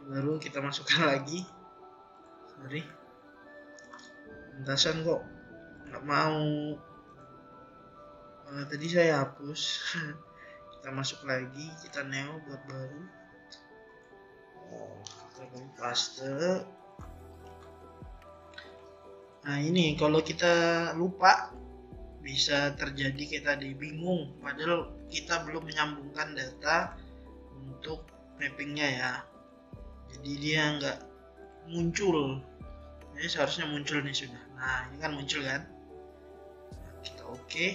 Speaker 1: Baru kita masukkan lagi, sorry, pantasan kok nggak mau. Tadi saya hapus. Kita masuk lagi, kita neo buat baru, kita paste. Nah ini kalau kita lupa bisa terjadi kayak tadi, bingung padahal kita belum menyambungkan data untuk mappingnya ya, jadi dia nggak muncul. Ini seharusnya muncul nih sudah. Nah ini kan muncul kan. Nah, kita oke.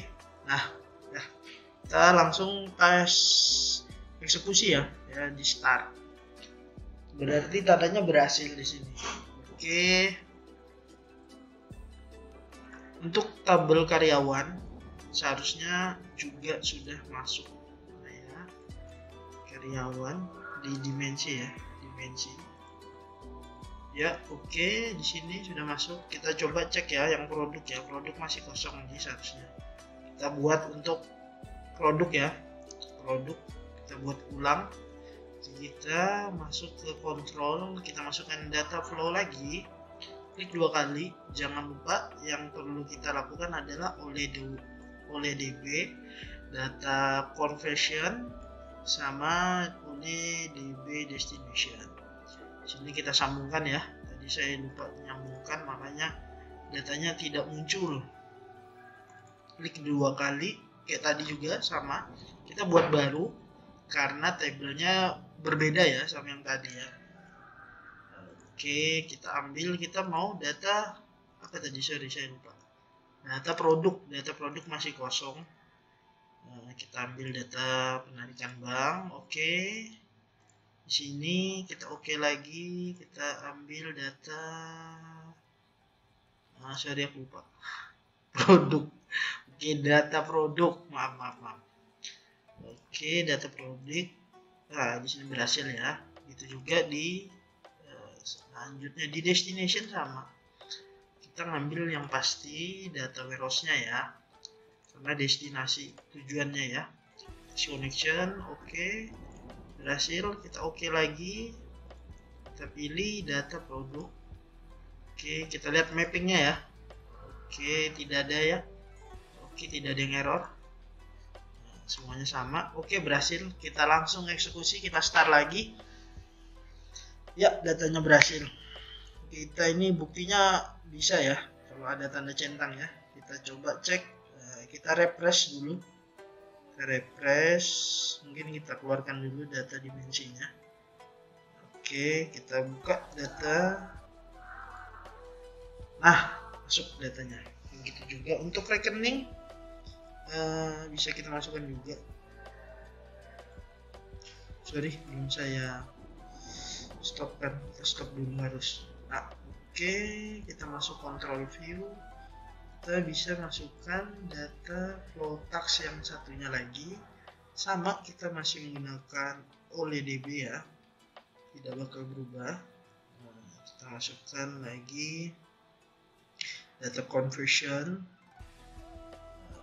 Speaker 1: Nah ya, kita langsung tes eksekusi ya di start. Berarti tandanya berhasil di sini. Oke. Untuk tabel karyawan seharusnya juga sudah masuk ya, karyawan di dimensi ya, dimensi ya. Oke, di sini sudah masuk. Kita coba cek ya yang produk ya, produk masih kosong nih seharusnya. Kita buat untuk produk ya, produk kita buat ulang. Kita masuk ke kontrol, kita masukkan data flow lagi, klik 2 kali. Jangan lupa yang perlu kita lakukan adalah OLEDB data conversion sama OLEDB destination. Sini kita sambungkan ya, tadi saya lupa menyambungkan makanya datanya tidak muncul. Klik 2 kali kayak tadi juga sama, kita buat baru karena tabelnya berbeda ya sama yang tadi ya. Oke, kita ambil, kita mau data apa tadi, sorry saya lupa. Data produk masih kosong. Nah, kita ambil data penarikan bank. Oke. Di sini kita oke lagi, kita ambil data. Nah, sorry aku lupa. Produk. Oke, data produk. Maaf. Oke, data produk. Nah, di sini berhasil ya. Itu juga di selanjutnya di destination sama, kita ngambil yang pasti data warehouse-nya ya, karena destinasi tujuannya ya. Connection oke, berhasil. Kita oke lagi, kita pilih data produk. Oke, kita lihat mappingnya ya. Oke, tidak ada ya. Oke, tidak ada yang error. Nah, semuanya sama. Oke, berhasil. Kita langsung eksekusi, kita start lagi. Ya, datanya berhasil. Kita ini buktinya bisa ya, kalau ada tanda centang ya. Kita coba cek, kita refresh dulu. Kita refresh, mungkin kita keluarkan dulu data dimensinya. Oke, kita buka data. Nah, masuk datanya. Begitu juga untuk rekening, bisa kita masukkan juga. Sorry, belum saya stopkan, kita stop dulu harus. Nah, oke, kita masuk control view, kita bisa masukkan data flow tax yang satunya lagi, sama kita masih menggunakan OLEDB ya, tidak bakal berubah. Nah, kita masukkan lagi data conversion.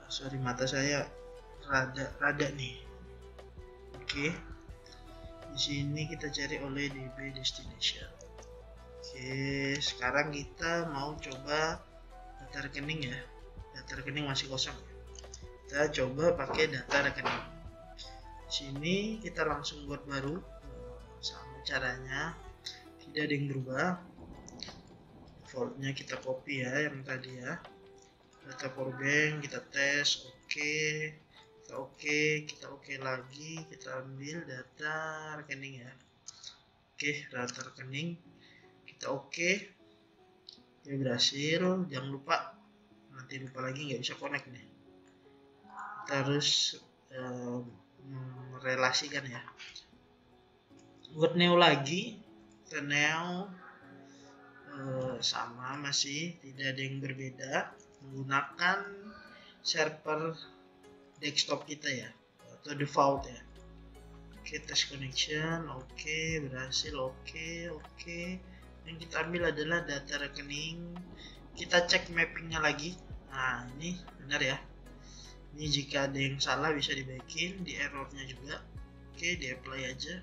Speaker 1: Sorry, mata saya rada nih. Oke. Di sini kita cari OLEDB destination. Oke, sekarang kita mau coba data rekening ya. Data rekening masih kosong. Kita coba pakai data rekening. Sini kita langsung buat baru, sama caranya, tidak ada yang berubah. Defaultnya kita copy ya, yang tadi ya. Data power bank kita tes, kita oke lagi, kita ambil data rekening ya. Oke, data rekening kita oke, ya berhasil. Jangan lupa, nanti lupa lagi nggak bisa connect nih. Kita harus merelasikan ya. Buat neo lagi, kita neo sama, masih tidak ada yang berbeda, menggunakan server desktop kita ya, atau default ya. Oke, test connection, oke, berhasil, oke. Yang kita ambil adalah data rekening. Kita cek mappingnya lagi. Nah, ini benar ya. Ini jika ada yang salah bisa dibaikin, di errornya juga. Oke, di apply aja.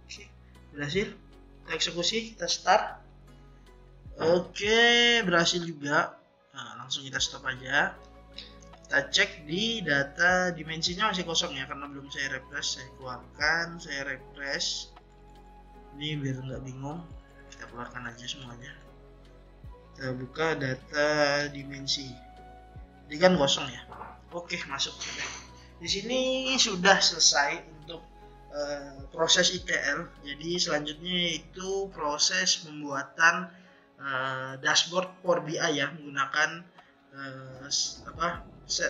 Speaker 1: Oke, berhasil. Kita eksekusi, kita start. Oke, berhasil juga. Nah, langsung kita stop aja. Kita cek di data dimensinya masih kosong ya, karena belum saya refresh. Saya keluarkan, saya refresh. Ini biar nggak bingung, kita keluarkan aja semuanya. Kita buka data dimensi. Ini kan kosong ya. Oke, masuk. Di sini sudah selesai untuk proses ETL. Jadi selanjutnya itu proses pembuatan dashboard Power BI ya, menggunakan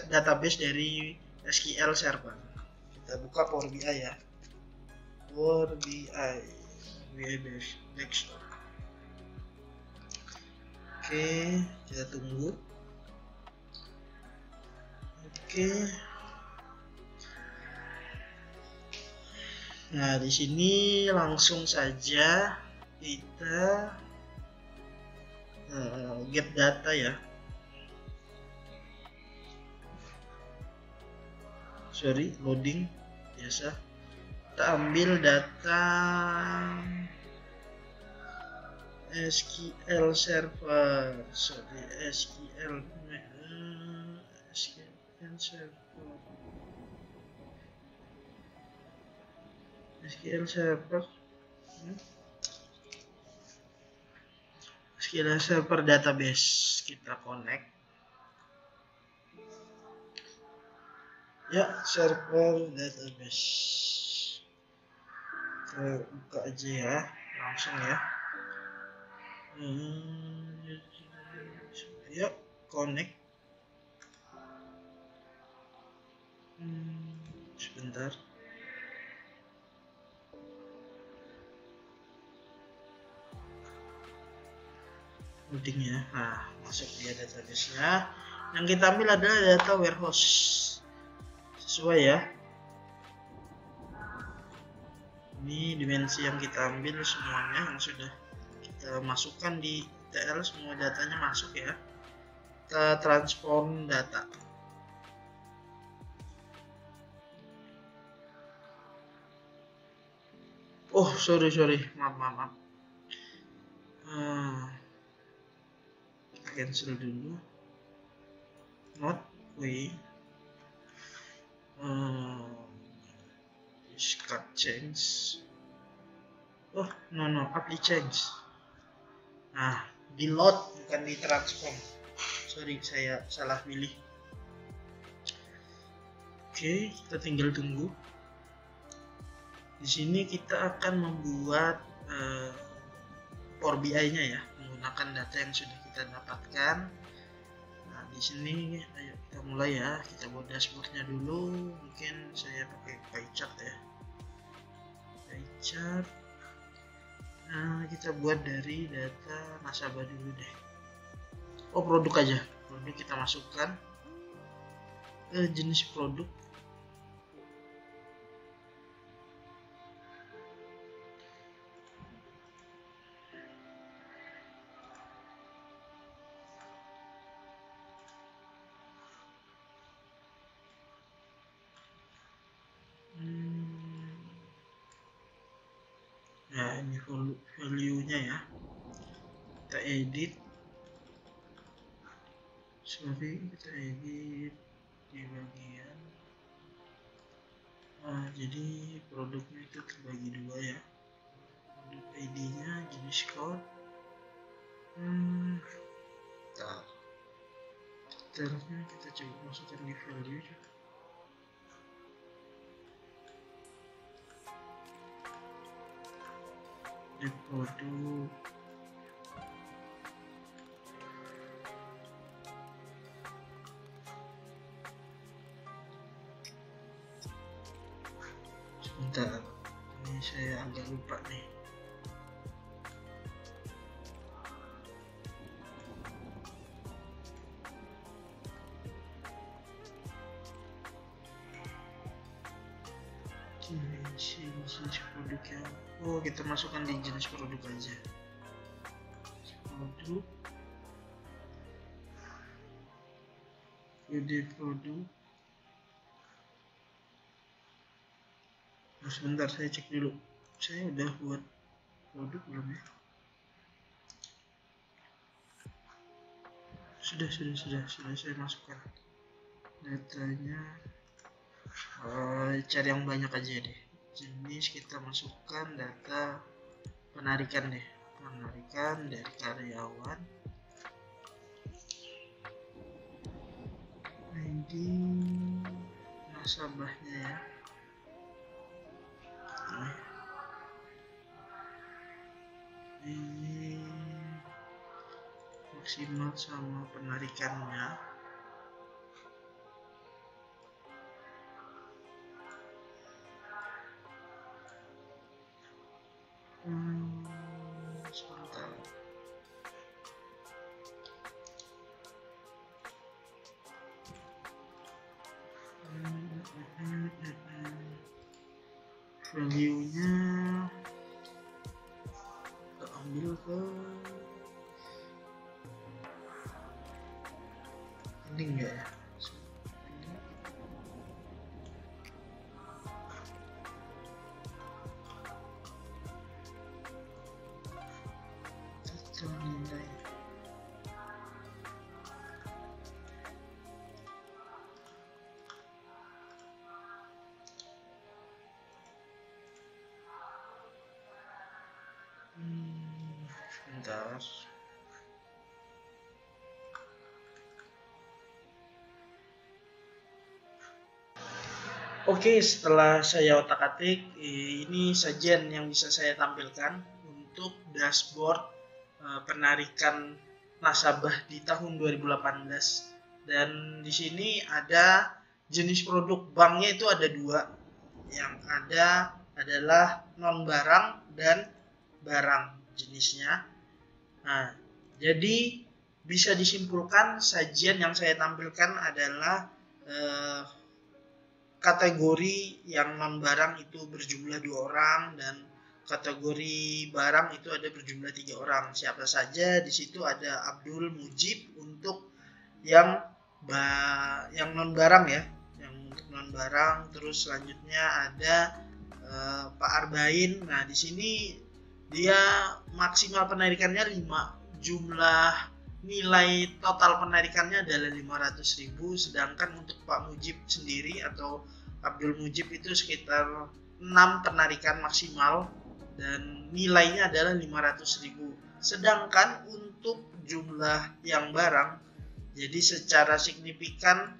Speaker 1: database dari SQL Server. Kita buka Power BI ya. Power BI desktop. Oke, kita tunggu. Oke. Nah, di sini langsung saja kita get data ya. Sorry, loading biasa. Kita ambil data SQL Server, SQL Server database. Kita connect ya, server database. Kita buka aja ya, langsung ya. Ya, connect. Sebentar. Loading ya. Nah, masuk dia database-nya. Yang kita ambil adalah data warehouse. Sesuai ya. Ini dimensi yang kita ambil semuanya, yang sudah kita masukkan di ETL, semua datanya masuk ya. Kita transform data. Oh, sorry, maaf. Kita cancel dulu. Not we. Discard change. Oh, no, apply change. Nah, di load bukan di transform. Sorry, saya salah pilih. Oke, kita tinggal tunggu. Di sini kita akan membuat Power BI-nya ya, menggunakan data yang sudah kita dapatkan. Nah, di sini ayo kita mulai ya. Kita buat dashboardnya dulu. Mungkin saya pakai pie chart ya. Pie chart. Nah, kita buat dari data nasabah dulu deh. Oh, produk aja. Produk kita masukkan ke jenis produk. Nah, ini value-nya ya. Kita edit. di bagian jadi produknya itu terbagi dua ya, produk ID nya, jenis code, detailnya kita coba masukkan di value juga. Di produk sebentar, ini saya agak lupa nih. Jenis produk yang kita masukkan di jenis produk aja. Produk, kode produk. Sebentar, saya cek dulu. Saya udah buat produk belum ya? Sudah saya masukkan datanya. Cari yang banyak aja deh. Jenis kita masukkan data penarikan deh, penarikan dari karyawan, ID nasabahnya ya. Ini maksimal sama penarikannya. Sebentar. Value-nya kita ambil ke ini enggak ya? Nilai sebentar. Oke, setelah saya otak-atik, ini sajian yang bisa saya tampilkan untuk dashboard penarikan nasabah di tahun 2018. Dan di sini ada jenis produk banknya itu ada dua. Yang ada adalah non barang dan barang jenisnya. Nah, jadi bisa disimpulkan sajian yang saya tampilkan adalah kategori yang non barang itu berjumlah 2 orang dan kategori barang itu ada berjumlah 3 orang. Siapa saja di situ ada Abdul Mujib untuk yang non barang ya, yang untuk non barang. Terus selanjutnya ada Pak Arbain. Nah, di sini dia maksimal penarikannya 5, jumlah nilai total penarikannya adalah 500.000, sedangkan untuk Pak Mujib sendiri atau Abdul Mujib itu sekitar 6 penarikan maksimal dan nilainya adalah 500.000. Sedangkan untuk jumlah yang barang, jadi secara signifikan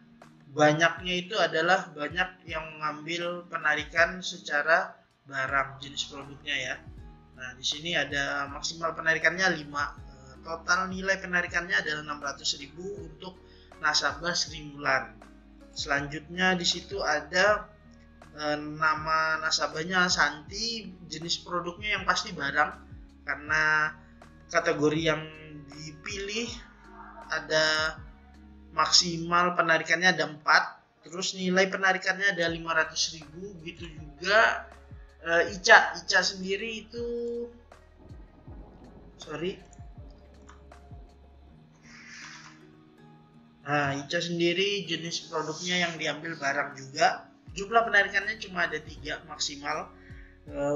Speaker 1: banyaknya itu adalah banyak yang mengambil penarikan secara barang jenis produknya ya. Nah, di sini ada maksimal penarikannya 5. Total nilai penarikannya adalah 600.000 untuk nasabah Sri Mulan. Selanjutnya di situ ada nama nasabahnya Santi, jenis produknya yang pasti barang karena kategori yang dipilih ada maksimal penarikannya ada 4, terus nilai penarikannya ada 500.000. Gitu juga Ica sendiri itu Ica sendiri jenis produknya yang diambil barang juga. Jumlah penarikannya cuma ada 3 maksimal.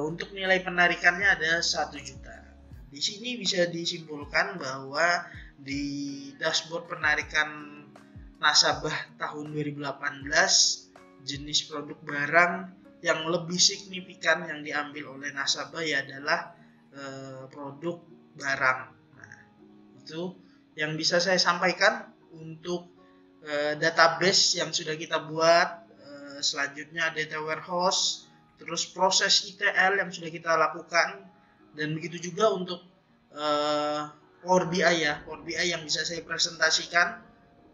Speaker 1: Untuk nilai penarikannya ada 1 juta. Di sini bisa disimpulkan bahwa di dashboard penarikan nasabah tahun 2018, jenis produk barang yang lebih signifikan yang diambil oleh nasabah ya adalah produk barang. Nah, itu yang bisa saya sampaikan untuk database yang sudah kita buat. Selanjutnya data warehouse, terus proses ETL yang sudah kita lakukan, dan begitu juga untuk Power BI ya, Power BI yang bisa saya presentasikan.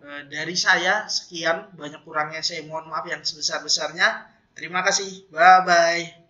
Speaker 1: Dari saya sekian, banyak kurangnya saya mohon maaf yang sebesar-besarnya. Terima kasih, bye bye.